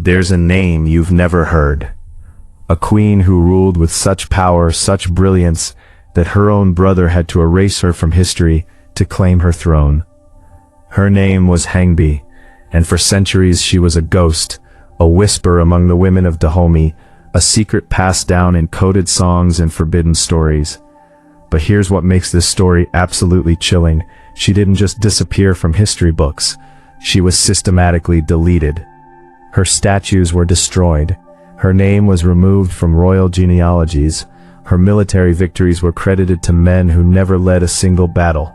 There's a name you've never heard. A queen who ruled with such power, such brilliance, that her own brother had to erase her from history to claim her throne. Her name was Hangbe, and for centuries she was a ghost, a whisper among the women of Dahomey, a secret passed down in coded songs and forbidden stories. But here's what makes this story absolutely chilling. She didn't just disappear from history books. She was systematically deleted. Her statues were destroyed. Her name was removed from royal genealogies. Her military victories were credited to men who never led a single battle.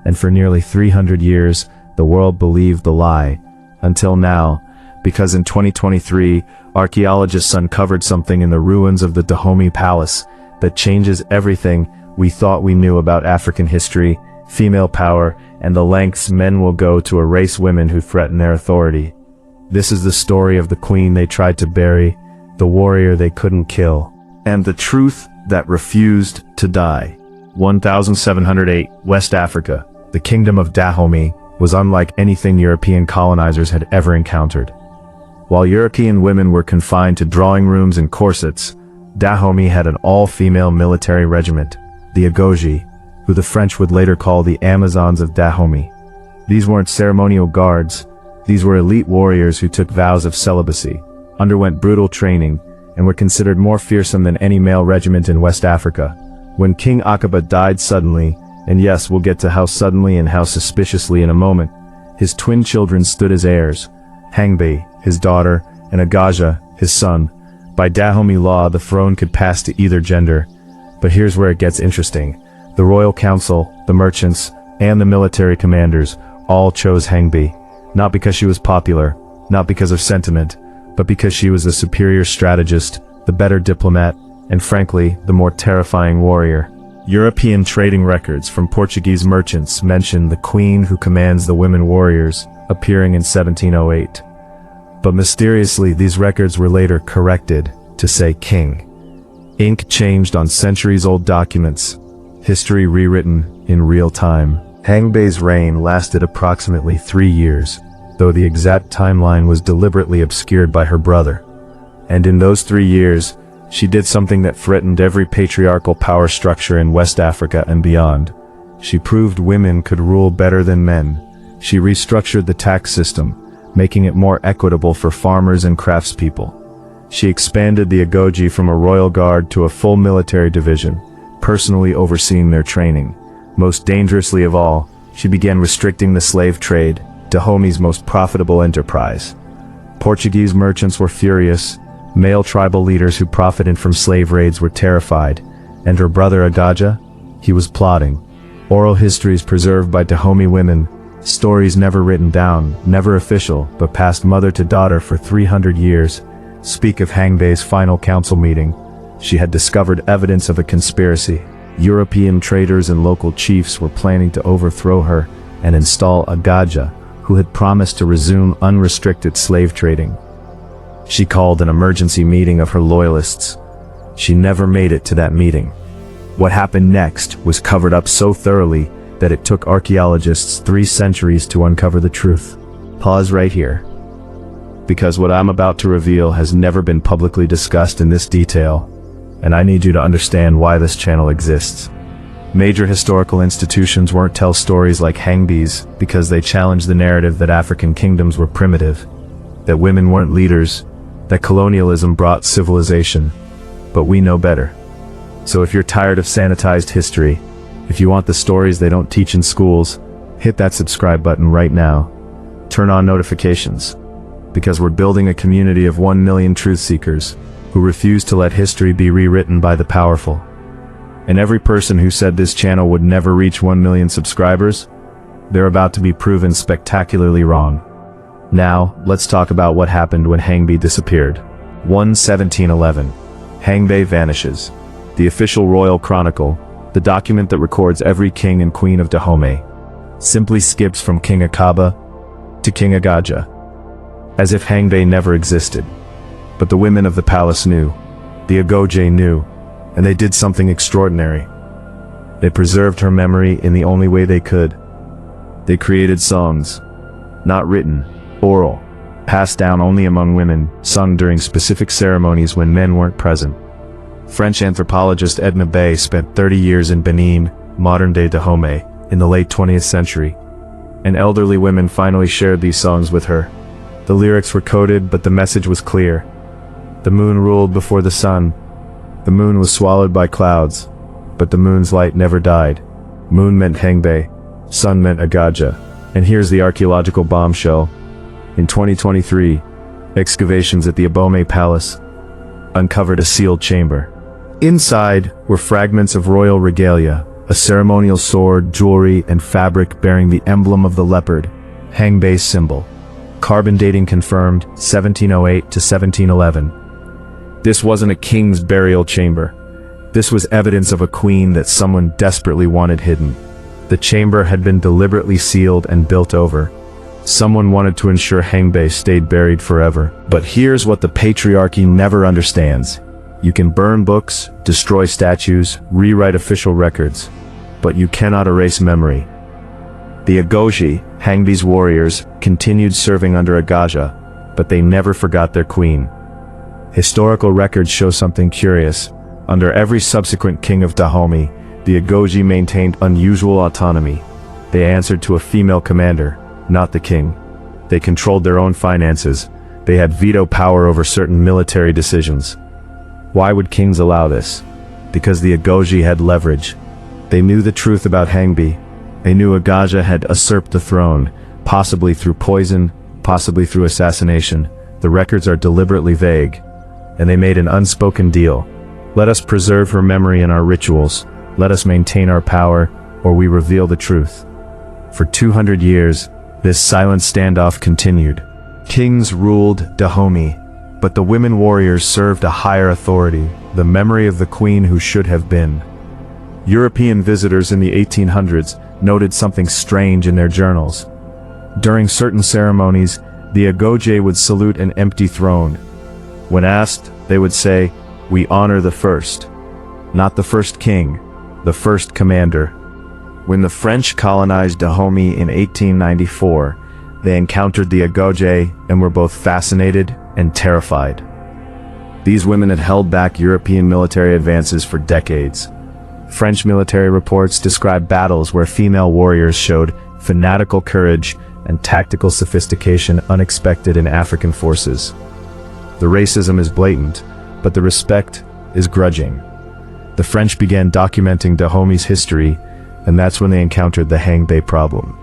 And for nearly 300 years, the world believed the lie. Until now, because in 2023, archaeologists uncovered something in the ruins of the Dahomey Palace that changes everything we thought we knew about African history, female power, and the lengths men will go to erase women who threaten their authority. This is the story of the queen they tried to bury, the warrior they couldn't kill, and the truth that refused to die. 1708, West Africa. The kingdom of Dahomey was unlike anything European colonizers had ever encountered. While European women were confined to drawing rooms and corsets, Dahomey had an all-female military regiment, the Agoji, who the French would later call the Amazons of Dahomey. These weren't ceremonial guards. These were elite warriors who took vows of celibacy, underwent brutal training, and were considered more fearsome than any male regiment in West Africa. When King Akaba died suddenly, and yes, we'll get to how suddenly and how suspiciously in a moment, his twin children stood as heirs, Hangbe, his daughter, and Agaja, his son. By Dahomey law, the throne could pass to either gender. But here's where it gets interesting. The royal council, the merchants, and the military commanders all chose Hangbe, not because she was popular, not because of sentiment, but because she was the superior strategist, the better diplomat, and frankly, the more terrifying warrior. European trading records from Portuguese merchants mention the queen who commands the women warriors, appearing in 1708. But mysteriously, these records were later corrected to say king. Ink changed on centuries-old documents, history rewritten in real time. Hangbe's reign lasted approximately 3 years, though the exact timeline was deliberately obscured by her brother. And in those 3 years, she did something that threatened every patriarchal power structure in West Africa and beyond. She proved women could rule better than men. She restructured the tax system, making it more equitable for farmers and craftspeople. She expanded the Agoji from a royal guard to a full military division, personally overseeing their training. Most dangerously of all, she began restricting the slave trade, Dahomey's most profitable enterprise. Portuguese merchants were furious. Male tribal leaders who profited from slave raids were terrified, and her brother Agaja, he was plotting. Oral histories preserved by Dahomey women, stories never written down, never official, but passed mother to daughter for 300 years, speak of Hangbe's final council meeting. She had discovered evidence of a conspiracy. European traders and local chiefs were planning to overthrow her and install Agaja, who had promised to resume unrestricted slave trading. She called an emergency meeting of her loyalists. She never made it to that meeting. What happened next was covered up so thoroughly that it took archaeologists 3 centuries to uncover the truth. Pause right here, because what I'm about to reveal has never been publicly discussed in this detail, and I need you to understand why this channel exists. Major historical institutions won't tell stories like Hangbe's because they challenge the narrative that African kingdoms were primitive, that women weren't leaders, that colonialism brought civilization. But we know better. So if you're tired of sanitized history, if you want the stories they don't teach in schools, hit that subscribe button right now. Turn on notifications, because we're building a community of 1 million truth seekers who refuse to let history be rewritten by the powerful. And every person who said this channel would never reach 1 million subscribers, they're about to be proven spectacularly wrong. Now, let's talk about what happened when Hangbe disappeared. 1711. Hangbe vanishes. The official royal chronicle, the document that records every king and queen of Dahomey, simply skips from King Akaba to King Agaja, as if Hangbe never existed. But the women of the palace knew, the Agoje knew, and they did something extraordinary. They preserved her memory in the only way they could. They created songs, not written, oral, passed down only among women, sung during specific ceremonies when men weren't present. French anthropologist Hangbe spent 30 years in Benin, modern-day Dahomey, in the late 20th century. And elderly women finally shared these songs with her. The lyrics were coded, but the message was clear. The moon ruled before the sun. The moon was swallowed by clouds, but the moon's light never died. Moon meant Hangbe, sun meant Agaja. And here's the archaeological bombshell. In 2023, excavations at the Dahomey Palace uncovered a sealed chamber. Inside were fragments of royal regalia, a ceremonial sword, jewelry, and fabric bearing the emblem of the leopard, Hangbe's symbol. Carbon dating confirmed 1708 to 1711. This wasn't a king's burial chamber. This was evidence of a queen that someone desperately wanted hidden. The chamber had been deliberately sealed and built over. Someone wanted to ensure Hangbe stayed buried forever. But here's what the patriarchy never understands. You can burn books, destroy statues, rewrite official records, but you cannot erase memory. The Agoji, Hangbe's warriors, continued serving under Agaja, but they never forgot their queen. Historical records show something curious. Under every subsequent king of Dahomey, the Agoji maintained unusual autonomy. They answered to a female commander, not the king. They controlled their own finances. They had veto power over certain military decisions. Why would kings allow this? Because the Agoji had leverage. They knew the truth about Hangbe. They knew Agaja had usurped the throne, possibly through poison, possibly through assassination. The records are deliberately vague, and they made an unspoken deal. Let us preserve her memory in our rituals. Let us maintain our power, or we reveal the truth. For 200 years, this silent standoff continued. Kings ruled Dahomey, but the women warriors served a higher authority, the memory of the queen who should have been. European visitors in the 1800s noted something strange in their journals. During certain ceremonies, the Agoje would salute an empty throne. When asked, they would say, "We honor the first." Not the first king, the first commander. When the French colonized Dahomey in 1894, they encountered the Agoje and were both fascinated and terrified. These women had held back European military advances for decades. French military reports describe battles where female warriors showed fanatical courage and tactical sophistication unexpected in African forces. The racism is blatant, but the respect is grudging. The French began documenting Dahomey's history, and that's when they encountered the Hangbe problem.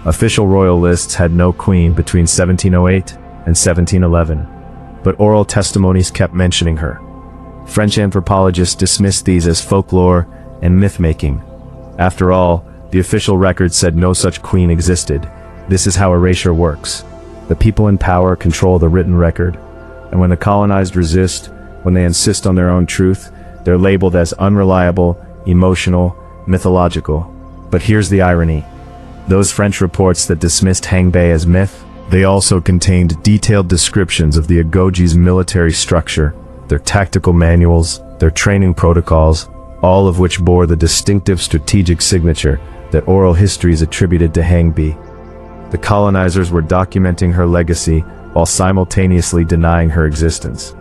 Official royal lists had no queen between 1708 and 1711, but oral testimonies kept mentioning her. French anthropologists dismissed these as folklore and myth-making. After all, the official records said no such queen existed. This is how erasure works. The people in power control the written record, and when the colonized resist, when they insist on their own truth, they're labeled as unreliable, emotional, mythological. But here's the irony. Those French reports that dismissed Hangbe as myth, they also contained detailed descriptions of the Agoji's military structure, their tactical manuals, their training protocols, all of which bore the distinctive strategic signature that oral histories attributed to Hangbe. The colonizers were documenting her legacy while simultaneously denying her existence.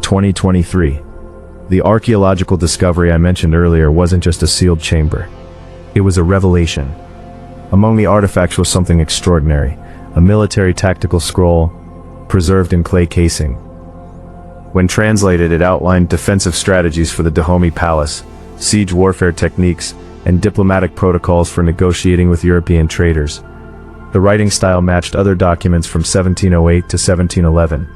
2023. The archaeological discovery I mentioned earlier wasn't just a sealed chamber. It was a revelation. Among the artifacts was something extraordinary, a military tactical scroll preserved in clay casing. When translated, it outlined defensive strategies for the Dahomey Palace, siege warfare techniques, and diplomatic protocols for negotiating with European traders. The writing style matched other documents from 1708 to 1711.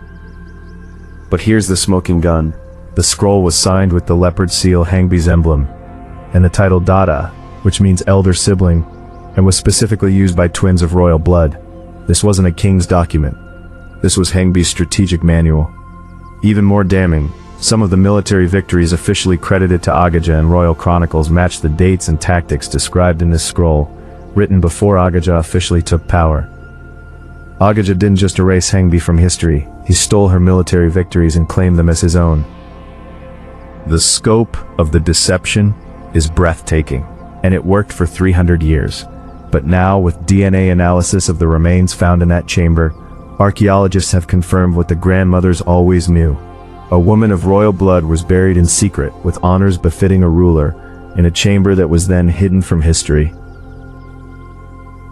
But here's the smoking gun. The scroll was signed with the leopard seal Hangbe's emblem, and the title Dada, which means elder sibling, and was specifically used by twins of royal blood. This wasn't a king's document. This was Hangbe's strategic manual. Even more damning, some of the military victories officially credited to Agaja in royal chronicles match the dates and tactics described in this scroll, written before Agaja officially took power. Agaja didn't just erase Hangbe from history, he stole her military victories and claimed them as his own. The scope of the deception is breathtaking, and it worked for 300 years. But now, with DNA analysis of the remains found in that chamber, archaeologists have confirmed what the grandmothers always knew. A woman of royal blood was buried in secret, with honors befitting a ruler, in a chamber that was then hidden from history.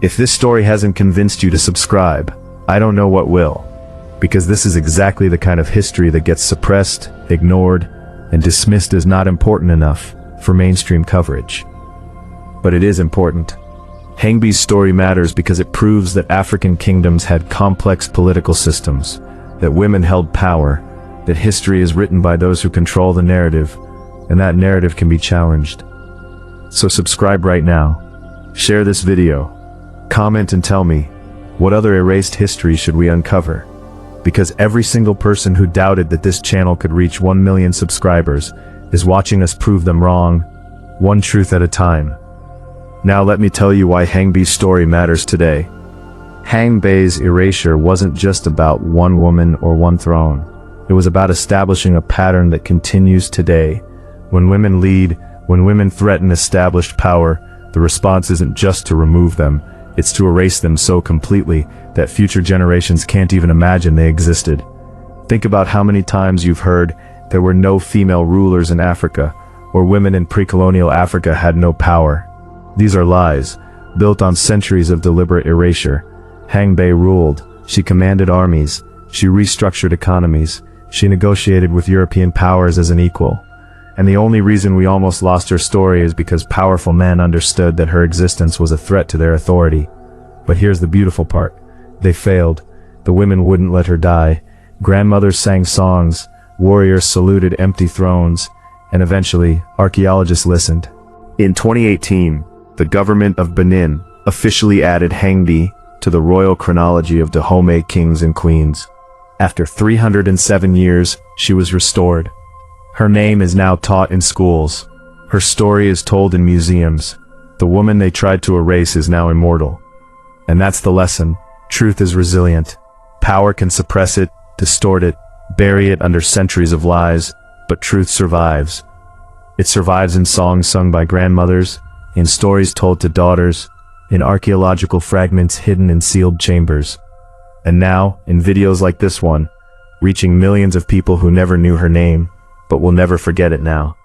If this story hasn't convinced you to subscribe, I don't know what will. Because this is exactly the kind of history that gets suppressed, ignored, and dismissed as not important enough for mainstream coverage. But it is important. Hangbe's story matters because it proves that African kingdoms had complex political systems, that women held power, that history is written by those who control the narrative, and that narrative can be challenged. So subscribe right now, share this video, comment and tell me, what other erased history should we uncover? Because every single person who doubted that this channel could reach 1 million subscribers is watching us prove them wrong, one truth at a time. Now let me tell you why Hangbe's story matters today. Hangbe's erasure wasn't just about one woman or one throne. It was about establishing a pattern that continues today. When women lead, when women threaten established power, the response isn't just to remove them, it's to erase them so completely that future generations can't even imagine they existed. Think about how many times you've heard there were no female rulers in Africa, or women in pre-colonial Africa had no power. These are lies, built on centuries of deliberate erasure. Hangbe ruled, she commanded armies, she restructured economies, she negotiated with European powers as an equal. And the only reason we almost lost her story is because powerful men understood that her existence was a threat to their authority. But here's the beautiful part. They failed. The women wouldn't let her die. Grandmothers sang songs, warriors saluted empty thrones, and eventually, archaeologists listened. In 2018, the government of Benin officially added Hangbe to the royal chronology of Dahomey kings and queens. After 307 years, she was restored. Her name is now taught in schools. Her story is told in museums. The woman they tried to erase is now immortal. And that's the lesson. Truth is resilient. Power can suppress it, distort it, bury it under centuries of lies, but truth survives. It survives in songs sung by grandmothers, in stories told to daughters, in archaeological fragments hidden in sealed chambers. And now, in videos like this one, reaching millions of people who never knew her name, but will never forget it now.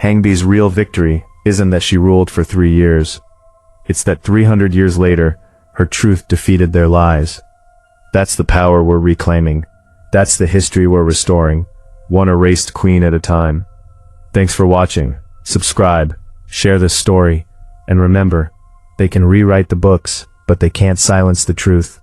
Hangbe's real victory isn't that she ruled for 3 years. It's that 300 years later, her truth defeated their lies. That's the power we're reclaiming. That's the history we're restoring, one erased queen at a time. Thanks for watching. Subscribe, share this story, and remember, they can rewrite the books, but they can't silence the truth.